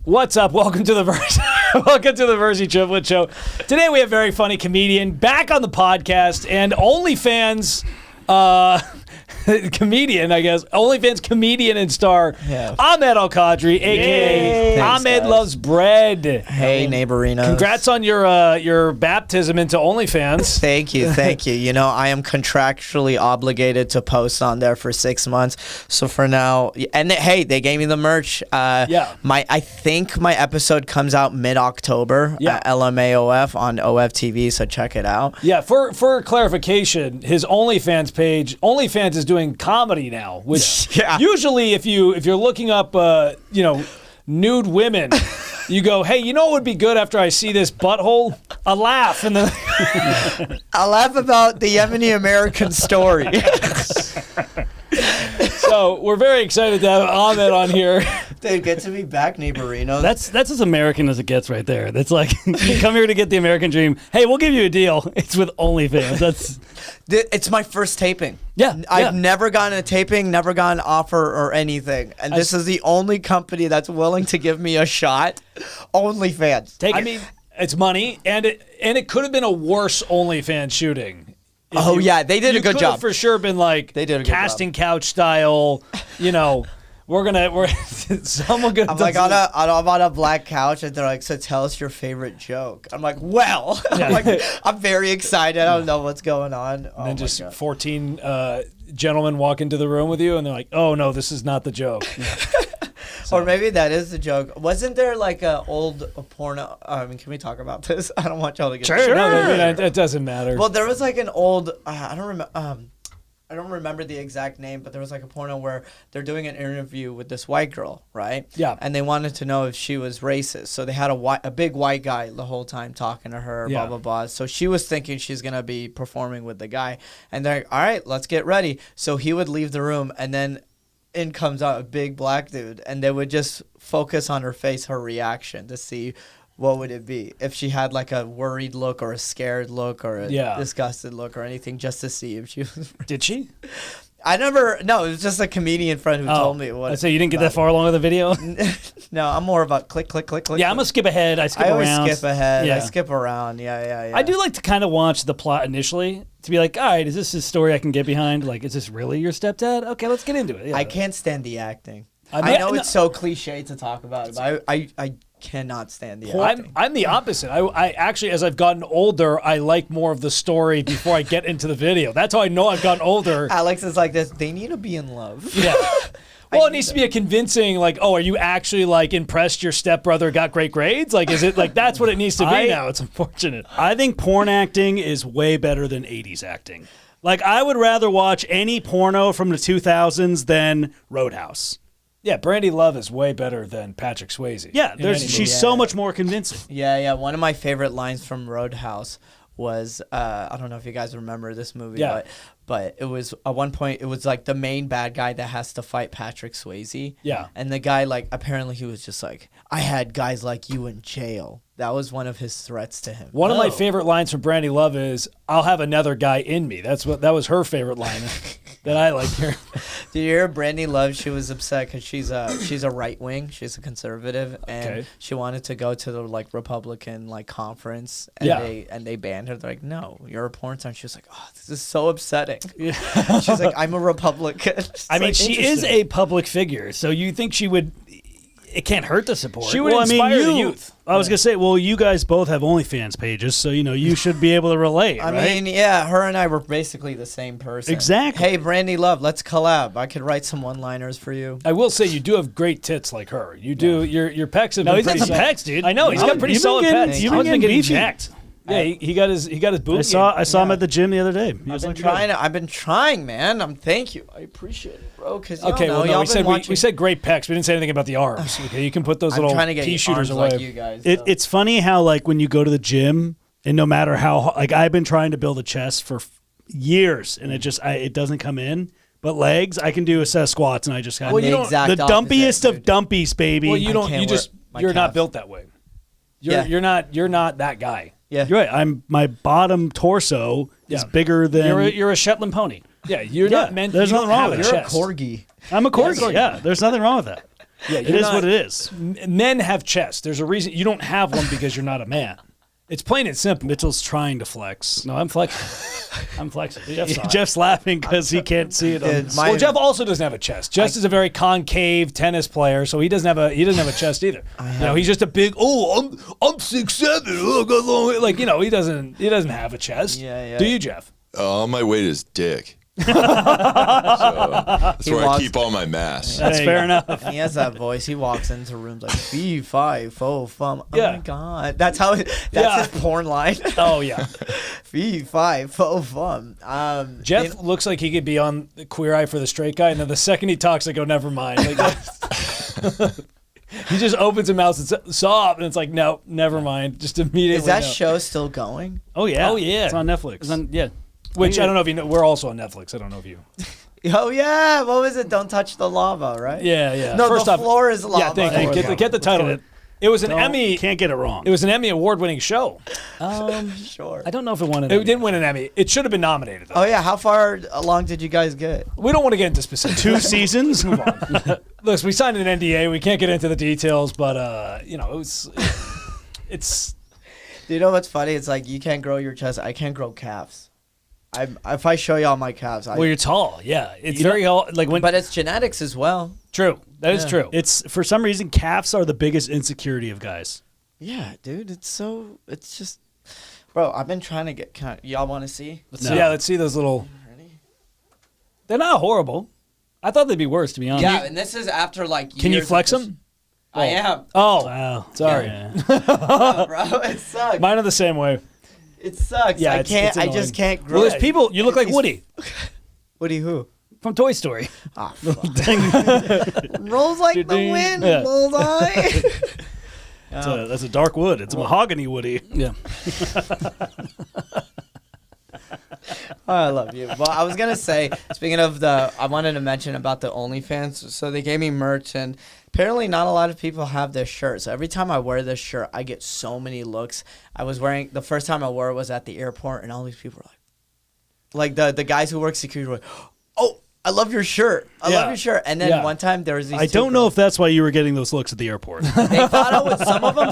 What's up? Welcome to the Virzi Triplets show. Today we have a very funny comedian back on the podcast and OnlyFans comedian, I guess. OnlyFans comedian and star, Ahmed Al-kadri, a.k.a. Ahmed Loves Bread. Hey, neighborinos. Congrats on your baptism into OnlyFans. Thank you. You know, I am contractually obligated to post on there for 6 months. So for now, and hey, they gave me the merch. I think my episode comes out mid-October at LMAOF on OFTV, so check it out. Yeah, for clarification, his OnlyFans page, OnlyFans is doing comedy now, which usually if you're looking up nude women, you go, hey, you know what would be good after I see this butthole? A laugh. And then I'll laugh about the Yemeni American story. So we're very excited to have Ahmed on here. Dude, good to be back, neighborino. That's as American as it gets right there. That's like, you come here to get the American dream. Hey, we'll give you a deal. It's with OnlyFans. It's my first taping. I've never gotten a taping, never gotten an offer or anything. And this is the only company that's willing to give me a shot. OnlyFans. I mean, it's money, and it could have been a worse OnlyFans shooting. They did a good job. For sure been like they did a casting couch style, someone gonna. I'm like on a black couch, and they're like, "So tell us your favorite joke." I'm like, "Well," I'm very excited. I don't know what's going on. And then just 14 gentlemen walk into the room with you, and they're like, "Oh no, this is not the joke." Or maybe that is the joke. Wasn't there like a old porno? I mean, can we talk about this? I don't want y'all to get sure. No, it doesn't matter. Well, there was like an old. I don't remember the exact name, but there was like a porno where they're doing an interview with this white girl, right? Yeah. And they wanted to know if she was racist, so they had a big white guy the whole time talking to her, blah blah blah. So she was thinking she's gonna be performing with the guy, and they're like, "All right, let's get ready." So he would leave the room, and then in comes out a big black dude, and they would just focus on her face, her reaction, to see what would it be if she had like a worried look or a scared look or a disgusted look or anything, just to see if she was. Did she? No, it was just a comedian friend who told me what. I say you didn't get that far along with the video? No, I'm more about click. Yeah, I'm gonna skip ahead. I always skip ahead. Yeah. I skip around. Yeah. I do like to kind of watch the plot initially to be like, all right, is this a story I can get behind? Like, is this really your stepdad? Okay, let's get into it. Yeah. I can't stand the acting. I know it's so cliche to talk about it, but I cannot stand the acting. I'm the opposite. I actually, as I've gotten older, I like more of the story before I get into the video. That's how I know I've gotten older. Alex is like this. They need to be in love. Yeah. Well, it needs to be a convincing, like, oh, are you actually, like, impressed your stepbrother got great grades? Like, is it, like, that's what it needs to be now. It's unfortunate. I think porn acting is way better than 80s acting. Like, I would rather watch any porno from the 2000s than Roadhouse. Yeah, Brandy Love is way better than Patrick Swayze. Yeah, she's so much more convincing. Yeah. One of my favorite lines from Roadhouse was, I don't know if you guys remember this movie, but it was at one point, it was like the main bad guy that has to fight Patrick Swayze. Yeah. And the guy, like, apparently he was just like, I had guys like you in jail. That was one of his threats to him. One of my favorite lines from Brandy Love is, I'll have another guy in me. That was her favorite line that I like here. Did you hear Brandy Love? She was upset because she's a right wing. She's a conservative, and she wanted to go to the like Republican like conference, and they banned her. They're like, no, you're a porn star. She was like, oh, this is so upsetting. Yeah. She's like, I'm a Republican. I mean, she is a public figure, so you think she would. It can't hurt to support. She would inspire the youth. I was going to say, well, you guys both have OnlyFans pages, so, you should be able to relate, I mean, yeah, her and I were basically the same person. Exactly. Hey, Brandy Love, let's collab. I could write some one-liners for you. I will say, you do have great tits like her. You do. Your pecs have been he's got pretty some pecs, dude. I know. He's got pretty solid pecs. You've been getting jacked. Yeah, he got his boobs. I saw him at the gym the other day. I've been trying, man. Thank you. I appreciate it, bro. Because we said great pecs. We didn't say anything about the arms. Okay, you can put those little pea shooters away. Like you guys, it's funny how like when you go to the gym and no matter how like I've been trying to build a chest for years and it doesn't come in. But legs, I can do a set of squats and I just got the dumpiest of dumpies, baby. Well, you're not built that way. You're not that guy. Yeah, you're right. My bottom torso is bigger than you're a Shetland pony. Yeah, you're not meant. There's nothing wrong with it. You're a corgi. I'm a corgi. Yeah, there's nothing wrong with that. Yeah, it is what it is. Men have chests. There's a reason you don't have one because you're not a man. It's plain and simple. Mitchell's trying to flex. No, I'm flexing. I'm flexing. Jeff's laughing because he can't see it. Well, Jeff also doesn't have a chest. Jeff is a very concave tennis player, so he doesn't have a chest either. He's just a big. I'm 6'7". Like he doesn't have a chest. Yeah. Do you, Jeff? My weight is dick. So that's where I keep all my mass. That's fair enough. He has that voice. He walks into rooms like fee-fi, fo-fum. Oh Yeah. my God. That's his porn line. Oh, yeah. Fee-fi, fo-fum. Jeff looks like he could be on Queer Eye for the Straight Guy, and then the second he talks, I go, never mind. Like, he just opens his mouth and says, "Stop," and it's like, no, never mind. Just immediately. Is that show still going? Oh, yeah. Oh, yeah. It's on Netflix. Yeah. Which I don't know if you know. We're also on Netflix. I don't know if you. Oh, yeah. What was it? Don't touch the lava, right? Yeah. No, First the off, floor is lava. Yeah, thank you. Get the title. It was an Emmy. Can't get it wrong. It was an Emmy award-winning show. Sure. I don't know if it won an It Emmy. didn't win an Emmy. It should have been nominated, though. Oh, yeah. How far along did you guys get? We don't want to get into specifics. 2 seasons? Move on. Look, we signed an NDA. We can't get into the details, but it's. Do you know what's funny? It's like you can't grow your chest. I can't grow calves. If I show y'all my calves, Well, you're tall. Yeah, it's very like when. But it's genetics as well. True. That is true. It's for some reason calves are the biggest insecurity of guys. Yeah, dude. It's just, bro. I've been trying to get. Y'all want to see? Let's see those little. Ready? They're not horrible. I thought they'd be worse, to be honest. Yeah, and this is after like. Can you years flex of them? I am. Oh, Wow. sorry. Yeah. No, bro, it sucks. Mine are the same way. It sucks. Yeah, I it's can't. I annoying. just can't grow. Well, there's people. You look like Woody Woody who? from Toy Story. Ah, fuck. Rolls like the Ding. wind. Yeah. Bullseye. That's a dark wood. It's a mahogany woody. Yeah. Oh, I love you. Well, I was gonna say, speaking of I wanted to mention about the OnlyFans. So they gave me merch, and apparently not a lot of people have this shirt. So every time I wear this shirt, I get so many looks. I was wearing the first time I wore it was at the airport, and all these people were like the guys who work security were like, "Oh, I love your shirt. I love your shirt." And then one time there was these. I don't know if that's why you were getting those looks at the airport. They thought I was. Some of them.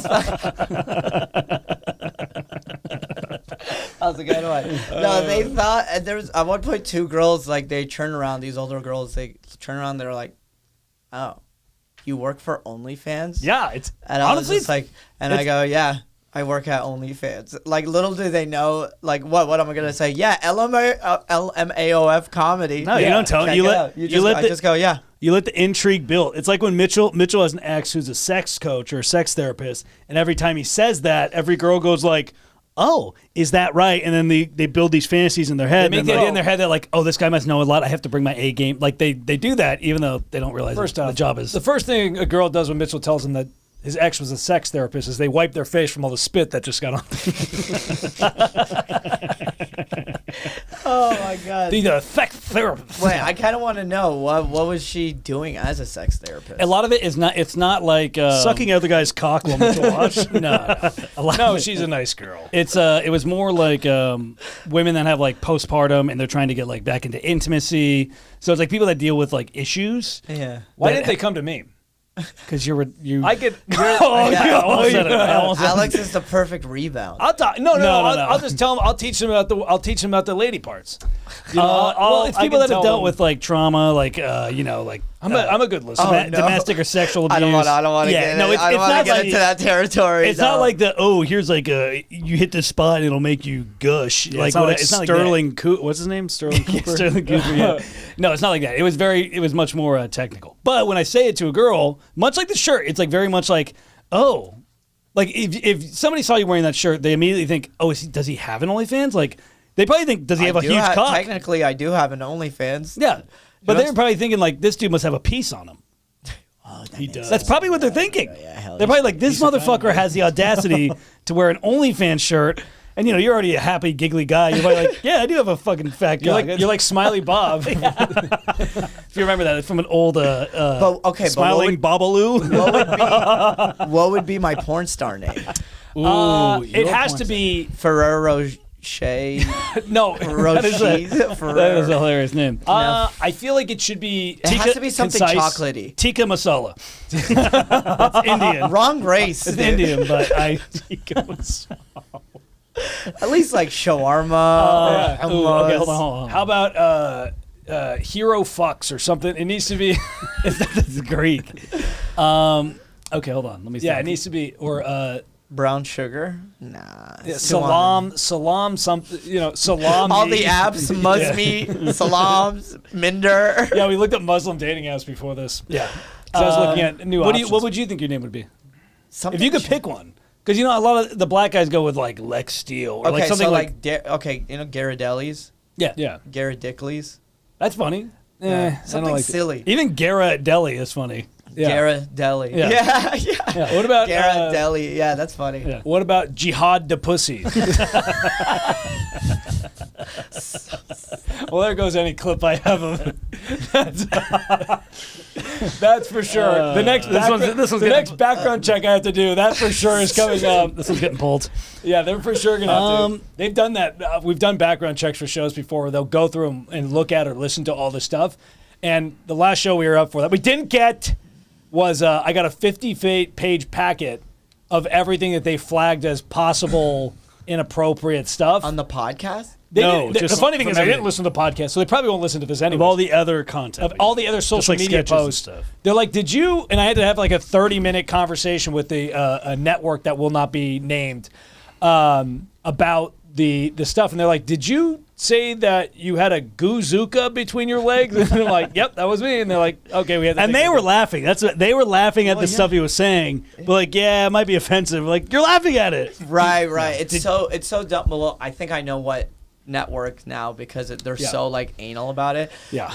That was a good one. No, they thought, and there was at one point 2 girls, like they turn around, these older girls, they turn around, they're like, "Oh, you work for OnlyFans?" Yeah, it's And I honestly was just like, and I go, "Yeah, I work at OnlyFans." Like, little do they know, like, what am I gonna say? Yeah, LMAOF comedy. No, you don't tell Check you it let out. I just go, yeah. You let the intrigue build. It's like when Mitchell has an ex who's a sex coach or a sex therapist, and every time he says that, every girl goes like, "Oh, is that right?" And then they build these fantasies in their head. They make the idea in their head that like, oh, this guy must know a lot. I have to bring my A game. Like they do that even though they don't realize the job is. The first thing a girl does when Mitchell tells them that his ex was a sex therapist is they wipe their face from all the spit that just got on. Oh my God. The sex therapist. Wait, I kind of want to know what was she doing as a sex therapist? A lot of it is not. It's not like sucking out the guy's cock while Mitchell watch. No, she's a nice girl. It was more like women that have like postpartum and they're trying to get like back into intimacy. So it's like people that deal with like issues. Yeah. Why didn't they come to me? Because you. I get. Alex is the perfect rebound. I'll talk. No. I'll just tell them. I'll teach them about the lady parts. Well, it's people that have dealt with like trauma, like like I'm a good listener. Domestic or sexual abuse. I don't want to get. No, I don't want to get into that territory. It's not like here's like you hit this spot and it'll make you gush. Yeah, it's not Sterling Cooper. What's his name? Sterling Cooper. Sterling Cooper. Yeah. No, it's not like that. It was much more technical. But when I say it to a girl, much like the shirt, it's like very much like, oh, like if somebody saw you wearing that shirt, they immediately think, oh, does he have an OnlyFans? Like they probably think, does he have a huge cock? Technically, I do have an OnlyFans. Yeah, but they're probably thinking like, this dude must have a piece on him. Oh, He does. That's probably what they're thinking. Yeah, They're probably like, this motherfucker has the audacity to wear an OnlyFans shirt. And you're already a happy, giggly guy. You're probably like, yeah, I do have a fucking fat guy. You're like Smiley Bob. If you remember that, it's from an old Smiling Bobaloo. What would be my porn star name? It has to be Ferrero Shay. No, that is a hilarious name. I feel like it should be. It has to be something chocolatey. Tikka masala. That's Indian. Wrong race. It's Indian, but tikka masala. At least like shawarma. Okay, hold on. How about hero fucks or something? It needs to be. That's Greek. Okay, hold on. Let me. Yeah, it needs to be or. Brown sugar? Nah. Yeah, salam, something, salam. All the apps, Muzme, salams, Minder. Yeah, we looked at Muslim dating apps before this. Yeah. So I was looking at new options. What would you think your name would be? If you could pick one. Because, a lot of the black guys go with, like, Lex Steele. Or okay, like something so Ghirardelli's? Yeah. Ghirardelli's? That's funny. Something silly. Even Ghirardelli is funny. Yeah. Ghirardelli. Yeah. What about Ghirardelli? Yeah, that's funny. Yeah. What about Jihad the Pussy? Well, there goes any clip I have of it. That's for sure. The next background check I have to do, that for sure is coming up. This one's getting pulled. Yeah, they're for sure going to have to. They've done that. We've done background checks for shows before where they'll go through them and look at or listen to all the stuff. And the last show we were up for that we didn't get was I got a 50-page packet of everything that they flagged as possible inappropriate stuff. On the podcast? The funny thing is I didn't listen to the podcast, so they probably won't listen to this anyway. Of all the other content. Of all the other social media posts. Stuff. They're like, did you, and I had to have like a 30-minute conversation with a network that will not be named about the stuff. And they're like, did you say that you had a goozuka between your legs? And they're like, yep, that was me. And they're like, okay, we had to. And they were laughing. They were laughing at the stuff he was saying. But like, yeah, it might be offensive. Like, you're laughing at it. Right. It's so dumb. Well, I think I know what network now because they're so like anal about it. Yeah.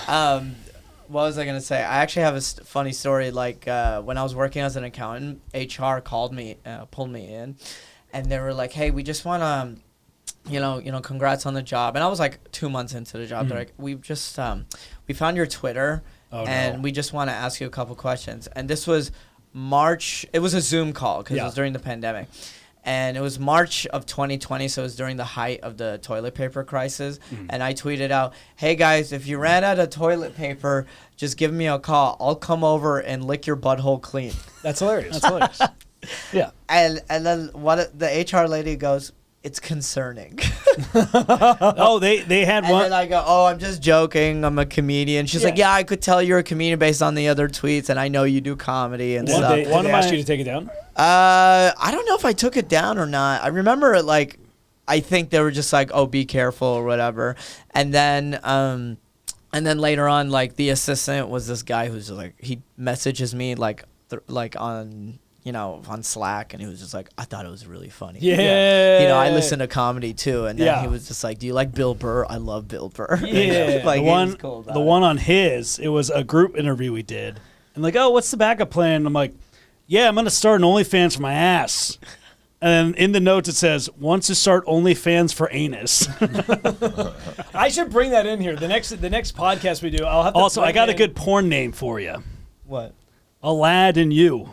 What was I gonna say? I actually have a funny story. Like when I was working as an accountant, HR called me, pulled me in, and they were like, "Hey, we just want to." Congrats on the job. And I was like 2 months into the job. They're like, we just, we found your Twitter and we just want to ask you a couple questions. And this was March. It was a Zoom call because it was during the pandemic. And it was March of 2020, so it was during the height of the toilet paper crisis. And I tweeted out, hey, guys, if you ran out of toilet paper, just give me a call. I'll come over and lick your butthole clean. That's hilarious. Yeah. And then the HR lady goes, it's concerning. They had one. And then I go, I'm just joking. I'm a comedian. She's like, I could tell you're a comedian based on the other tweets, and I know you do comedy and stuff. Did they ask you to take it down? I don't know if I took it down or not. I remember I think they were just like, be careful or whatever. And then later on, like the assistant was this guy who's like, he messages me on Slack, and he was just like, I thought it was really funny. Yeah. I listen to comedy too, and then he was just like, do you like Bill Burr? I love Bill Burr. Yeah. The one on his, it was a group interview we did. And like, what's the backup plan? And I'm like, yeah, I'm going to start an OnlyFans for my ass. And in the notes it says, wants to start OnlyFans for anus. I should bring that in here. The next podcast we do, I'll have to. Also, I got a good porn name for you. What? Aladdin You.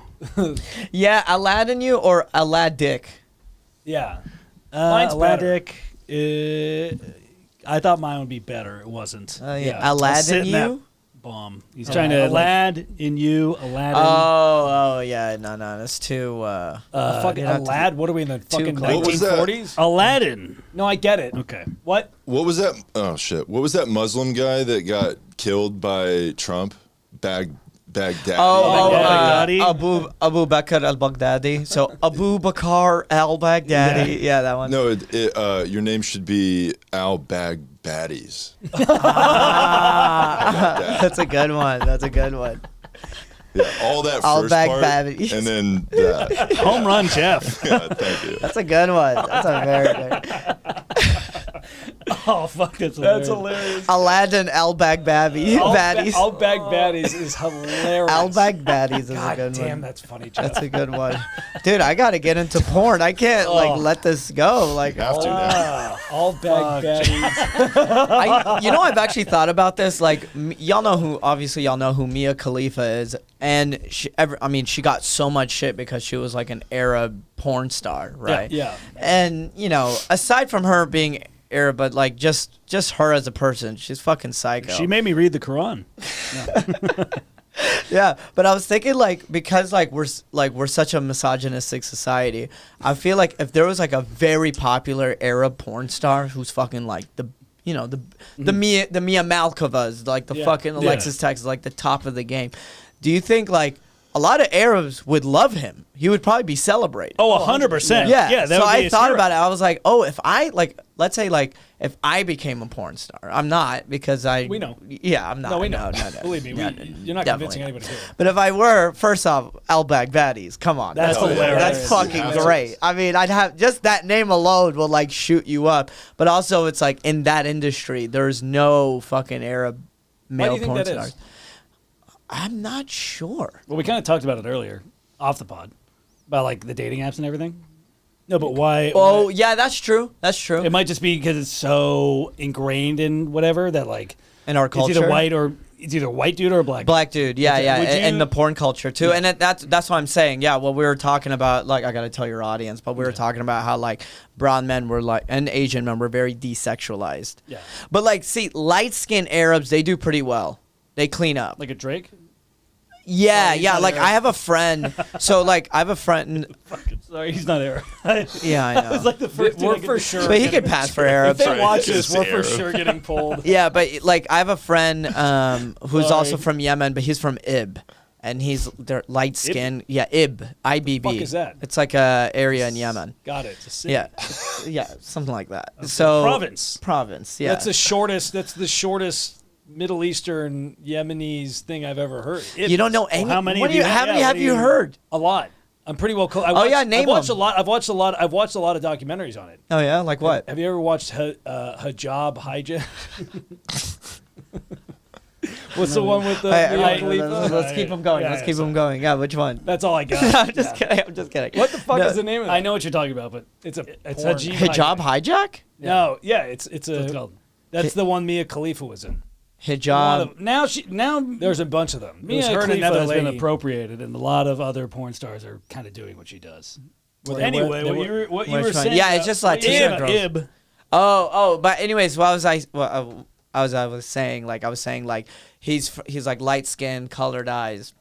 Yeah, Aladdin You or Aladic. Yeah. Mine's Aladic. I thought mine would be better. It wasn't. Aladdin You? Bomb. He's trying to Aladdin You, Aladdin. Oh yeah, no, that's too. Fucking Aladdin. What are we in the fucking 1940s? Aladdin. No, I get it. Okay. What was that? Oh shit! What was that Muslim guy that got killed by Trump? Baghdadi. Baghdadi. Abu Bakr al-Baghdadi. So Abu Bakr al-Baghdadi. Yeah, that one. No, your name should be al-Baghdadis. That's a good one. Yeah, all that first part, and then that. Home run, Jeff. Yeah, thank you. That's a good one. That's a very good. Oh fuck, that's hilarious. Aladdin Outback baddies. Outback baddies is hilarious. Outback baddies is God a good damn, one. that's funny, Jeff. That's a good one, dude. I gotta get into porn. I can't let this go. Like, You have to now. Outback baddies. I've actually thought about this. Like, y'all know who Mia Khalifa is, and she got so much shit because she was like an Arab porn star, right? Yeah. And aside from her being Arab, but like just her as a person, she's fucking psycho. She made me read the Quran. Yeah, but I was thinking because we're such a misogynistic society. I feel like if there was like a very popular Arab porn star who's fucking like the Mia Malkovas, like the fucking Alexis Texas, like the top of the game. Do you think like a lot of Arabs would love him? He would probably be celebrated. Oh, 100%. Yeah. That so would be I thought about it. I was like, if I let's say if I became a porn star, I'm not because we know. Yeah, I'm not. No, we know. No. Believe me, you're not convincing anybody here. But if I were, first off, Outback baddies, come on, that's hilarious. That's fucking great. I mean, I'd have just that name alone will like shoot you up. But also, it's like in that industry, there's no fucking Arab male porn stars. Why do you think that is? I'm not sure. Well, we kind of talked about it earlier, off the pod, about like the dating apps and everything. No, but why? Oh, yeah, that's true. That's true. It might just be because it's so ingrained in whatever that like in our culture, it's either white dude or a black dude. Yeah, and the porn culture too. And that's what I'm saying. Yeah, well, we were talking about like I gotta tell your audience, but we were talking about how like brown men were like and Asian men were very desexualized. Yeah. But like, see, light skinned Arabs, they do pretty well. They clean up. Like a Drake. Yeah, like I have a friend. So like I have a friend. Sorry, he's not Arab. Yeah, I know. It's like the first. We're for sure. But he could pass for Arab. If they watch this, we're for sure getting pulled. Yeah, but like I have a friend who's also from Yemen, but he's from Ib, and they're light skinned. Yeah, Ib, IBB. What the fuck is that? It's like a area in Yemen. Got it. It's a city. Yeah, something like that. So province. Yeah, That's the shortest Middle Eastern Yemenis thing I've ever heard. You don't know any? How many? How many have you heard? A lot. I'm pretty well. Name I've watched them. a lot. I've watched a lot of documentaries on it. Oh yeah, like what? Have you ever watched Hijab Hijack? What's the one with the? Let's keep them going. Let's keep them going. Yeah, which one? That's all I got. I'm just kidding. What the fuck is the name of it? I know what you're talking about, but It's Hijab hijack? No, yeah, it's what's it called? That's the one Mia Khalifa was in. Hijab. Now there's a bunch of them. Mia Khalifa has been appropriated, and a lot of other porn stars are kind of doing what she does. Anyway, what you were saying. Yeah, it's just like Ib. But anyways, what was I was saying like he's like light skinned, colored eyes,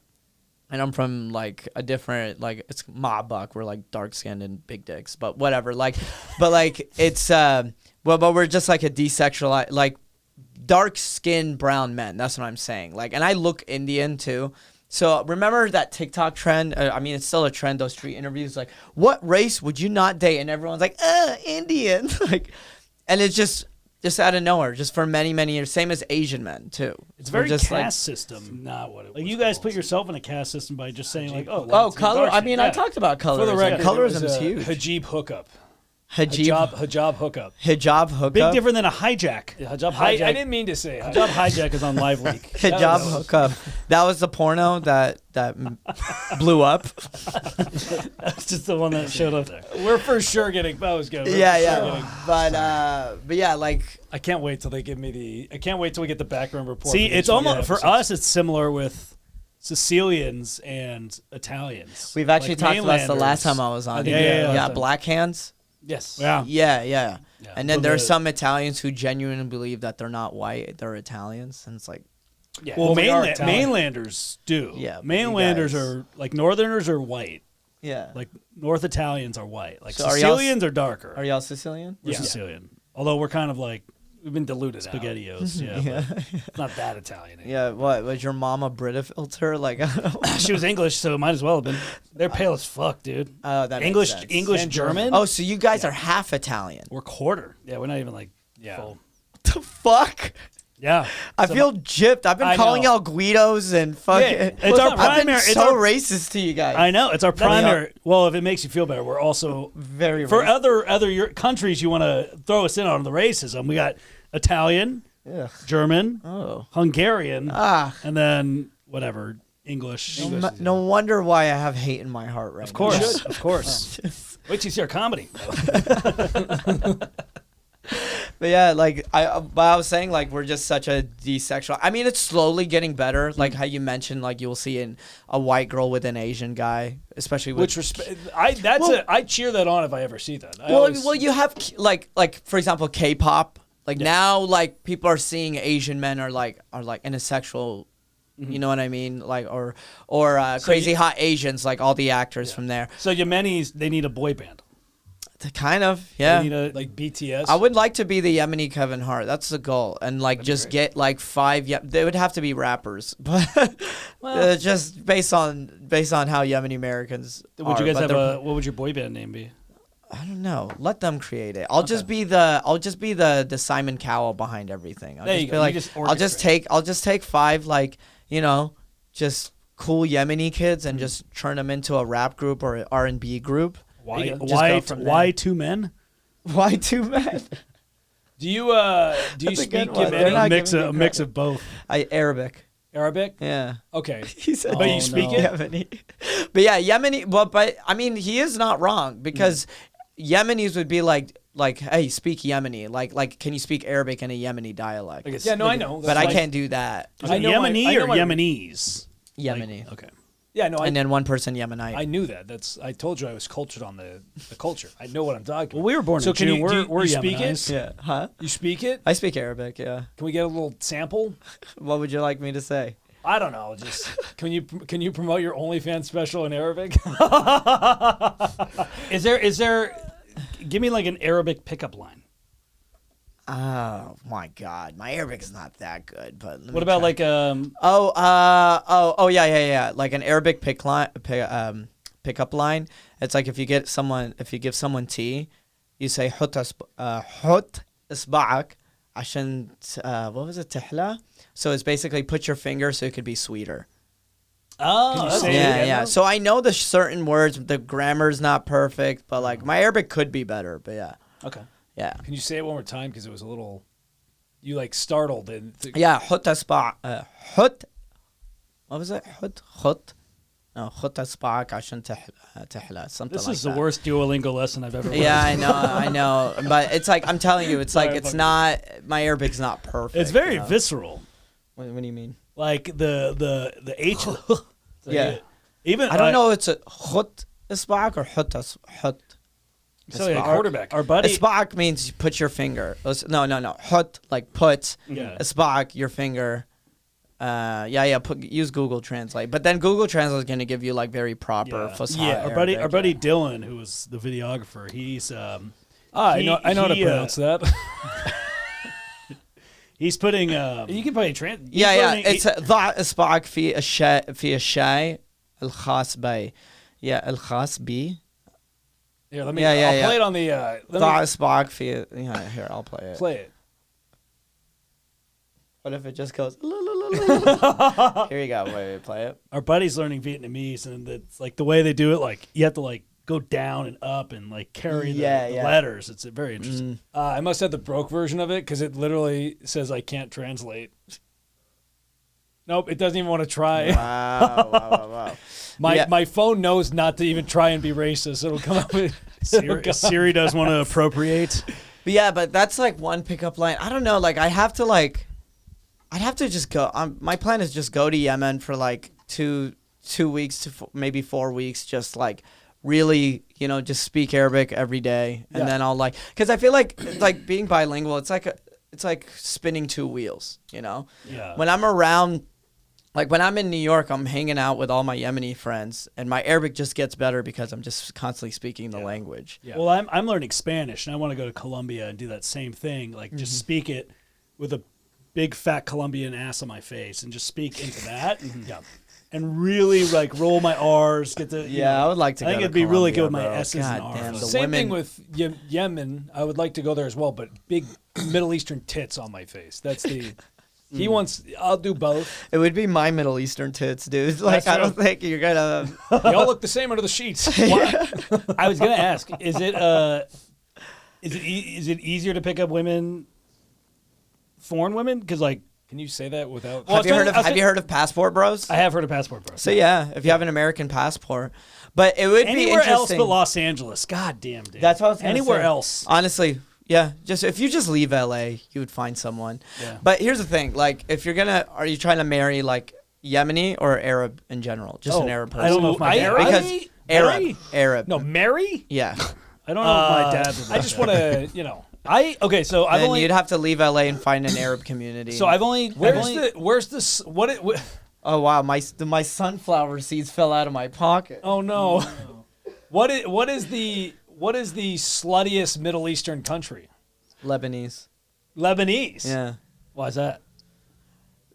and I'm from like a different like it's Ma Buck. We're like dark skinned and big dicks, but whatever. But it's but we're just like a desexualized like dark skinned brown men. That's what I'm saying. Like, and I look Indian too. So remember that TikTok trend? I mean, it's still a trend. Those street interviews, like, what race would you not date? And everyone's like, Indian. Like, and it's just out of nowhere, just for many, many years. Same as Asian men too. It's very just caste system. Not what it was. Like you guys put yourself in a caste system by just saying like, color. I mean, I talked about color. For the record, colorism is huge. Hijab hookup. Hijab hookup. Hijab hookup. Big different than a hijack. Yeah, hijab hijack. I didn't mean to say hijab hijack is on Live Leak. Hijab hookup. That was the porno that blew up. That's just the one that showed up there. We're for sure getting. That was good. But yeah, like I can't wait till they give me I can't wait till we get the background report. See, it's almost for us. It's similar with Sicilians and Italians. We've actually talked about this the last time I was on. Yeah, black hands. Yes. Yeah. And then there's some Italians who genuinely believe that they're not white, they're Italians, and it's like, yeah. Well, mainlanders do. Yeah, mainlanders are like Northerners are white. Yeah, like North Italians are white. Like so Sicilians are darker. Are y'all Sicilian? We're Sicilian. Although we're kind of like we've been diluted SpaghettiOs. Yeah. It's not that Italian anymore. Yeah. What was your mom a Brita filter? Like she was English, so it might as well have been. They're pale as fuck, dude. That English and German. Oh, so you guys are half Italian. We're quarter. Yeah, we're not even like full. What the fuck? Yeah, I feel gypped. I've been calling y'all Guidos and fucking. Yeah, it's our primary. I've been so racist to you guys. I know it's our primary. Well, if it makes you feel better, we're also very for racist. other countries you want to throw us in on the racism. We got Italian, German, Hungarian, and then whatever, English. No wonder why I have hate in my heart right now. Of course, of course. Wait till you see our comedy. But yeah, like I was saying, like we're just such a desexual. I mean, it's slowly getting better. Like how you mentioned, like you'll see a white girl with an Asian guy, especially with I cheer that on if I ever see that. Well, you have like for example, K-pop. Like now, like people are seeing Asian men are like in a sexual. You know what I mean? Like or Crazy Hot Asians, like all the actors from there. So Yemenis, they need a boy band. Kind of, yeah. They need like BTS. I would like to be the Yemeni Kevin Hart. That's the goal, and like just get like 5. They would have to be rappers, but just based on how Yemeni Americans. Would you guys have what would your boy band name be? I don't know. Let them create it. I'll just be the Simon Cowell behind everything. I'll just take 5 like just cool Yemeni kids and just turn them into a rap group or R&B group. Why 2 men? Why 2 men? Do you speak Yemeni? A mix of both. Arabic. Arabic? Yeah. Okay. He said, but you speak it? Yemeni. But yeah, Yemeni. Well, but I mean, he is not wrong because Yemenis would be like, hey, speak Yemeni. Like, can you speak Arabic in a Yemeni dialect? I know. But I can't do that. Is it Yemeni or Yemenis? Yemeni. Okay. Yeah, no. And then one person Yemenite. I knew that. I told you I was cultured on the culture. I know what I'm talking about. Well, we were born in June. We're you speak it? Yeah. Huh? You speak it? I speak Arabic, yeah. Can we get a little sample? What would you like me to say? I don't know. Just can you promote your OnlyFans special in Arabic? Is there? Give me like an Arabic pickup line. Oh my God, my Arabic is not that good. But what about like yeah, like an Arabic pickup line. It's like if you give someone tea, you say hut isba'ak عشان what was it تحلى? So it's basically put your finger so it could be sweeter. Oh, yeah. So I know the certain words. The grammar's not perfect, but like my Arabic could be better. But yeah. Okay. Yeah. Can you say it one more time because it was a little, you like startled and. Yeah, hut asba' hut. What was it? Hut. No, hut asba'ak عشان تحلى. Something like that. This is the worst Duolingo lesson I've ever. Yeah, I know. But it's like I'm telling you, it's like it's not. My Arabic's not perfect. It's very visceral. What do you mean? Like the H. Yeah. Even I don't know. It's a hut asba'ak or hut. So yeah, quarterback. Our buddy. Isba'ak means you put your finger. No. Hut, like put. Yeah. Isba'ak, your finger. Use Google Translate. But then Google Translate is going to give you like very proper Fusha Arabic. Our buddy Dylan, who was the videographer, he's I know how to pronounce that. He's putting you can probably translate. It's ضع إصبعك في الشاي الخاص بي. Yeah, الخاص بي. Here, let me. I'll play it on the. ضع إصبعك في. Yeah, here, I'll play it. Play it. What if it just goes? Here you go. Wait, play it. Our buddy's learning Vietnamese, and it's like the way they do it. Like you have to like go down and up and like carry the letters. It's very interesting. I must have the broke version of it because it literally says I can't translate. Nope, it doesn't even want to try. Wow. My phone knows not to even try and be racist. It'll come up with Siri does want to appropriate. But yeah, but that's like one pickup line. I don't know. Like I'd have to just go. My plan is just go to Yemen for like two weeks to maybe 4 weeks. Just like really, just speak Arabic every day, and then I'll because I feel like being bilingual. It's like spinning 2 wheels. Yeah. When I'm around. Like when I'm in New York, I'm hanging out with all my Yemeni friends, and my Arabic just gets better because I'm just constantly speaking the language. Yeah. Well, I'm learning Spanish, and I want to go to Colombia and do that same thing. Like just speak it with a big fat Colombian ass on my face, and just speak into that. Yeah. And really like roll my R's. Get the I would like to. I think it'd be really good with my S's and R's. Same thing with Yemen. I would like to go there as well, but big Middle Eastern tits on my face. That's the. He wants. I'll do both. It would be my Middle Eastern tits, dude. Like I don't think you're gonna. They all look the same under the sheets. I was gonna ask: is it easier to pick up women foreign women? Because like, can you say that without? Well, have you heard of Passport Bros? I have heard of Passport Bros. So yeah, if you have an American passport, but it would be anywhere interesting. else but Los Angeles. God damn, dude. That's what I was gonna anywhere say. else. Honestly, yeah. Just if you just leave LA, you would find someone. Yeah. But here's the thing: like, if you're are you trying to marry like Yemeni or Arab in general? Just an Arab person. I don't know if my dad because Arab. No, Mary. Yeah. I don't know if my dad would. I just want to, So I've Then only. you'd have to leave LA and find an Arab community. So I've only. Where's this? What? Oh wow, my sunflower seeds fell out of my pocket. Oh no. What is the sluttiest Middle Eastern country? Lebanese. Lebanese. Yeah. Why is that?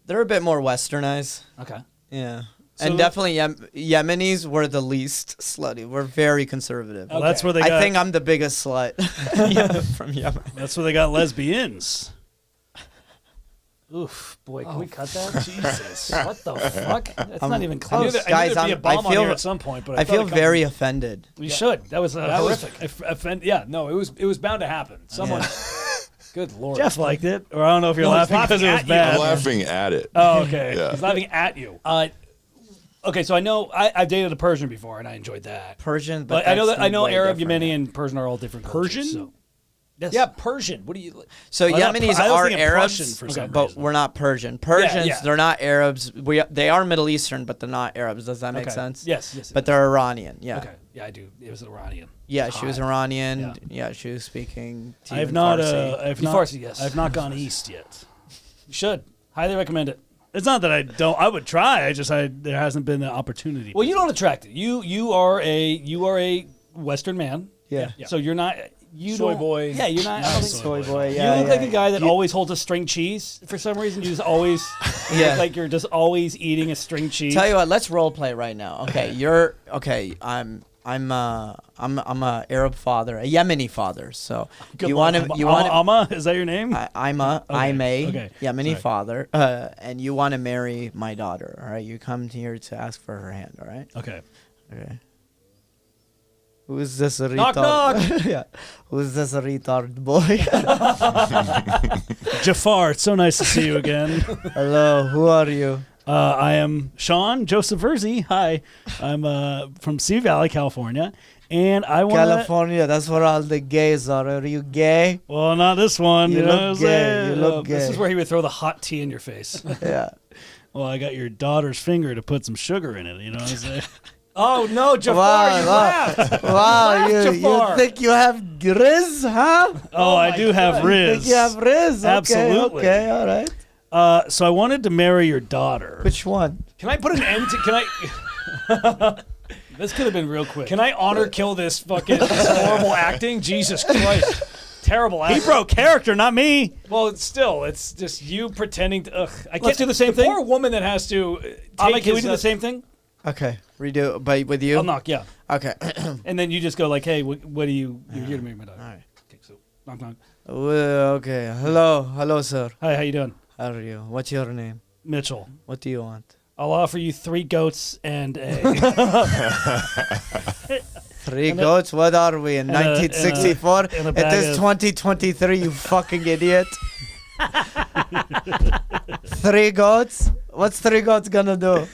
They're a bit more westernized. Okay. Yeah. So and definitely Yemenis were the least slutty. We're very conservative. Well, that's where they got, I think I'm the biggest slut from Yemen. That's where they got lesbians. Oof, boy, can we cut that? Jesus, what the fuck? That's not even I close. knew that- I knew there'd be a bomb on here at some point, but I feel very offended. We should. That was horrific. Yeah, no, it was bound to happen. Someone. Good Lord. Jeff liked it, or I don't know if you're No, he's laughing because it was laughing at you. bad. I'm laughing at it. Oh, okay. Yeah. He's laughing at you. Okay, so I know I've dated a Persian before, and I enjoyed that. Persian, But I know Arab, Yemeni, and Persian are all different. Persian? Cultures, so. Yes. Yeah, Persian. What do you? So Well, Yemenis I was are thinking Arabs, Prussian for some but reason. we're not Persian. Persians, yeah. they're not Arabs. They are Middle Eastern, but they're not Arabs. Does that make Okay. sense? Yes. But they're Iranian. Yeah. Okay. Yeah, I do. It was Iranian. Yeah, she was Iranian. Yeah. Yeah, she was speaking. To I have you in not. Farsi. I've You not. Farsi, yes. I've not gone east yet. You should highly recommend it. It's not that I don't. I would try. There hasn't been the opportunity. Well, you don't attract it. You are a Western man. Yeah. So you're not. Soy don't- boy. Yeah, you're not. I don't think- Soy boy. You Yeah. look like a guy that You- always holds a string cheese for some reason. You just always Yeah. look like you're just always eating a string cheese. Tell you what, let's role play right now. Okay, you're okay. I'm a Arab father, a Yemeni father. So Good you luck. want to Amma? Is that your name? I'm a Okay. Yemeni Sorry. father, and you want to marry my daughter. All right, you come here to ask for her hand. All right. Okay. Okay. Who's this retard? Knock, knock. Yeah. Who's this retard boy? Jafar, it's so nice to see you again. Hello. Who are you? I am Sean Joseph Virzi. Hi, I'm from Sea Valley, California, and I want California. That's where all the gays are. Are you gay? Well, not this one. You know look what I'm gay. saying? You look This gay. is where he would throw the hot tea in your face. Yeah. Well, I got your daughter's finger to put some sugar in it. You know what I'm saying? Oh no, Jafar, Wow, you wow. laughed. Wow, Laugh, you Jafar. think you have Riz, huh? Oh, I do have Riz. Think you have Riz? Okay, Absolutely. Okay, all right. So I wanted to marry your daughter. Which one? Can I put an end to? Can I? This could have been real quick. Can I honor kill this fucking this horrible acting? Jesus Christ, terrible acting. He broke character, not me. Well, it's just you pretending to. I Let's do the same thing. Poor woman that has to. Can we his, do the same thing? Okay, redo. But with you? I'll knock, yeah. Okay. And then you just go like, hey, what do you? You're here to marry my daughter. All right. Okay, so knock, knock. Well, okay. Hello, sir. Hi, how you doing? How are you? What's your name? Mitchell. What do you want? I'll offer you 3 goats and a. 3 goats? What are we in and a- 1964? and a It bag is of- 2023. You fucking idiot. 3 goats? What's 3 goats gonna do?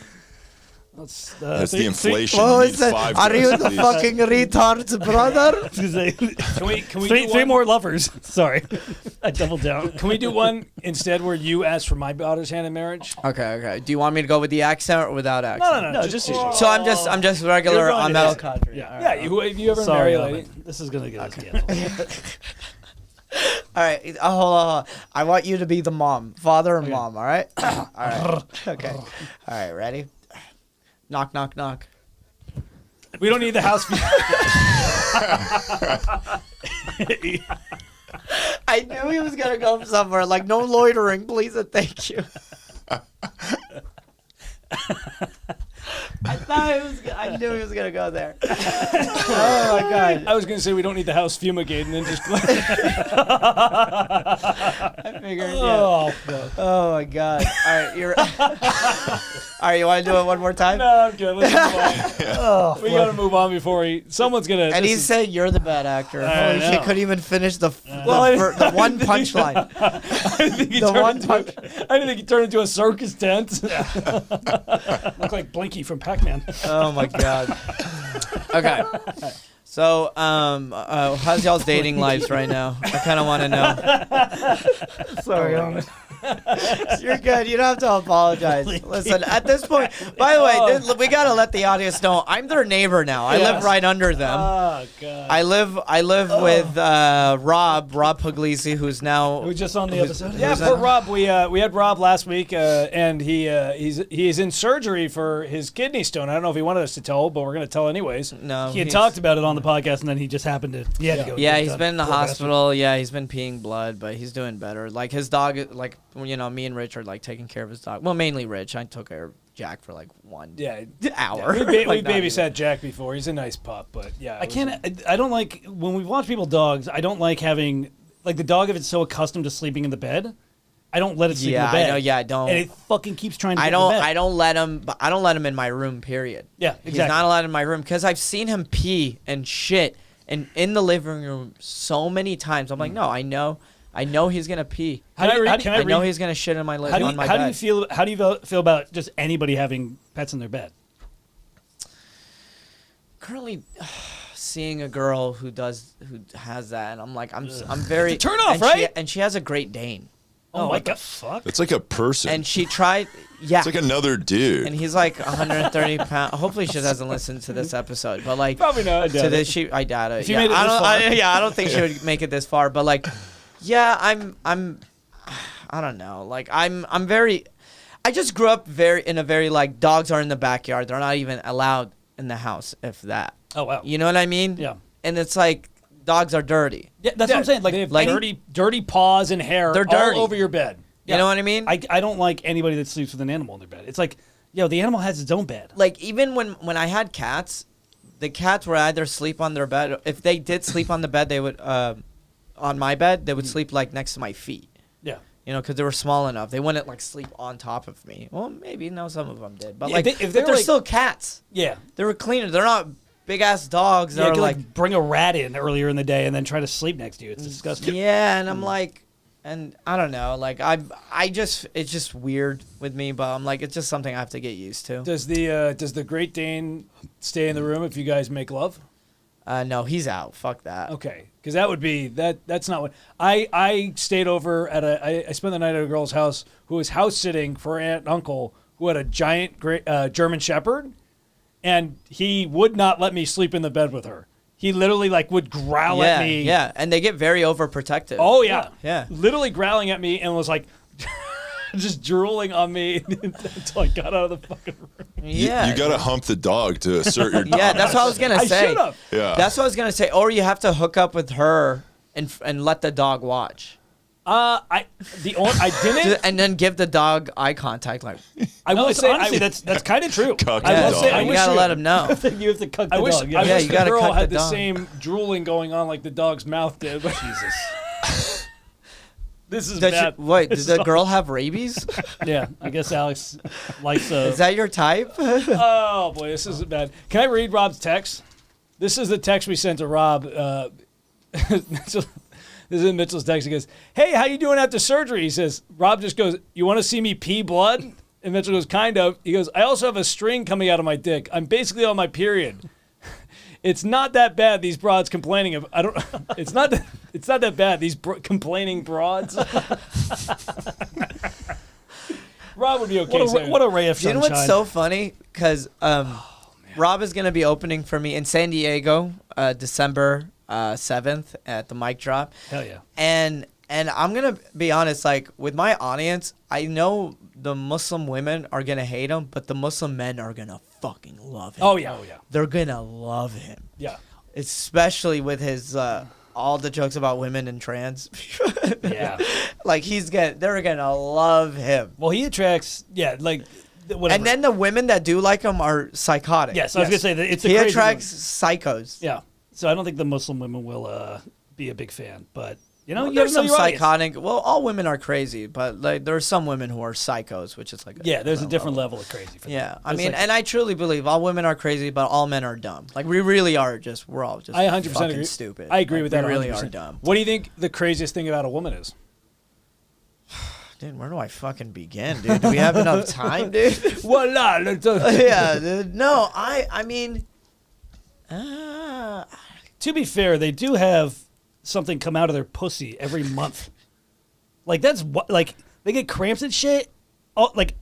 That's That's the three- inflation. What You was need that? 5 Are you goats the at least. fucking retard's brother? Can we three, do three one? more lovers. Sorry, I doubled down. Can we do one instead where you ask for my daughter's hand in marriage? Okay. Do you want me to go with the accent or without accent? No, just usual. So I'm just regular You're going Ahmed to Al-kadri. Yeah. All Yeah, right. if you ever Sorry, marry a lady. Ahmed. This is gonna get us canceled. All right. Hold on. I want you to be the mom, father and mom. All right. All right. Okay. All right. Ready? Knock, knock, knock. We don't need the house. I knew he was gonna go somewhere. Like no loitering, please and thank you. I knew he was gonna go there. Oh my god. I was gonna say we don't need the house fumigate and then just. I figured. Oh my god! All right, all right. You want to do it one more time? No, I'm good. Let's move on. We gotta move on before someone's gonna. And he said you're the bad actor. Holy shit! Couldn't even finish the one punchline. I didn't think he turned into a circus tent. Look like Blinky from Pac-Man. Oh my god. Okay. So, how's y'all's dating lives right now? I kind of want to know. Sorry, You're good. You don't have to apologize. Listen, at this point, by the way, we gotta let the audience know I'm their neighbor now. I live right under them. Oh god. I live with Rob Puglisi, who's now who's just on the episode. Yeah, poor Rob. We had Rob last week, and he's in surgery for his kidney stone. I don't know if he wanted us to tell, but we're gonna tell anyways. No, he had talked about it on the podcast, and then he just happened to. He had to go. Yeah, he's been in the hospital. Yeah, he's been peeing blood, but he's doing better. Like his dog, like. You know, me and Rich are like taking care of his dog. Well, mainly Rich. I took care of Jack for like 1 hour. Yeah, we babysat Jack before. He's a nice pup, but yeah. I don't like when we watch people dogs. I don't like having like the dog if it's so accustomed to sleeping in the bed. I don't let it sleep in the bed. I know. Yeah, I don't. And it fucking keeps trying to. I don't let him. But I don't let him in my room. Period. Yeah, exactly. He's not allowed in my room because I've seen him pee and shit and in the living room so many times. I'm like, no, I know he's gonna pee. I know he's gonna shit on my bed. How do you feel about just anybody having pets in their bed? Currently, seeing a girl who has that, and I'm like, I'm very it's a turn off, right? And she has a Great Dane. Oh what the fuck? It's like a person. And she tried. Yeah. It's like another dude. And he's like 130 pounds. Hopefully, she doesn't listen to this episode. But like, probably not. I doubt it. I don't think she would make it this far. But like. Yeah, I don't know. Like I just grew up in a very like dogs are in the backyard. They're not even allowed in the house if that. Oh wow. You know what I mean? Yeah. And it's like dogs are dirty. Yeah, that's what I'm saying. Like they have dirty paws and hair. They're dirty all over your bed. You know what I mean? I don't like anybody that sleeps with an animal in their bed. It's like, the animal has its own bed. Like even when I had cats, the cats would either sleep on their bed. If they did sleep on the bed, they would on my bed, they would sleep like next to my feet. Yeah. You know, because they were small enough. They wouldn't like sleep on top of me. Well, maybe some of them did, but if they're still cats. Yeah, they were cleaner. They're not big ass dogs. Yeah, you could like bring a rat in earlier in the day and then try to sleep next to you. It's disgusting. Yeah, and I'm like, and I don't know, like it's just weird with me, but I'm like, it's just something I have to get used to. Does the Great Dane stay in the room if you guys make love? No, he's out. Fuck that. Okay, because that would be that's not what I stayed over at I spent the night at a girl's house who was house sitting for her aunt and uncle who had a giant German Shepherd, and he would not let me sleep in the bed with her. He literally like would growl at me. Yeah, and they get very overprotective. Oh yeah, yeah. Literally growling at me and was like. Just drooling on me until I got out of the fucking room. Yeah, you gotta hump the dog to assert your. Yeah, that's what I was gonna say. I should have. Yeah, that's what I was gonna say. Or you have to hook up with her and let the dog watch. I didn't, and then give the dog eye contact. Like I will say, honestly, that's kind of true. I will say, you gotta let him know. You have to cuck the dog. Yeah, I wish you gotta the girl cut had the the dog. same drooling going on like the dog's mouth did. But Jesus. This is bad. Did the girl have rabies? Yeah, I guess Alex likes. Is that your type? Oh boy, this is bad. Can I read Rob's text? This is the text we sent to Rob. This is Mitchell's text. He goes, "Hey, how you doing after surgery?" He says. Rob just goes, "You want to see me pee blood?" And Mitchell goes, "Kind of." He goes, "I also have a string coming out of my dick. I'm basically on my period." It's not that bad. These broads complaining of It's not that bad. These complaining broads. Rob would be okay. What a ray of sunshine. You know what's so funny? Because Rob is gonna be opening for me in San Diego, December 7th at the Mic Drop. Hell yeah. And I'm gonna be honest. Like with my audience, I know the Muslim women are gonna hate him, but the Muslim men are gonna fucking love him. Oh yeah. They're gonna love him. Yeah. Especially with his all the jokes about women and trans. Yeah. Like they're gonna love him. Well, he attracts whatever. And then the women that do like him are psychotic. Yes, I was gonna say that it's he attracts psychos. Yeah. So I don't think the Muslim women will be a big fan, but You know, well, there's some psychotic. Well, all women are crazy, but like there are some women who are psychos, which is like there's a different level of crazy. For them. I mean, and I truly believe all women are crazy, but all men are dumb. Like we really are we're all just. I 100% agree. Stupid. I agree with that. We 100%. really are dumb. What do you think the craziest thing about a woman is? Dude, where do I fucking begin, dude? Do we have enough time, dude? Voila. Yeah, dude. No, I mean, to be fair, they do have something come out of their pussy every month. Like that's like they get cramps and shit. Oh, like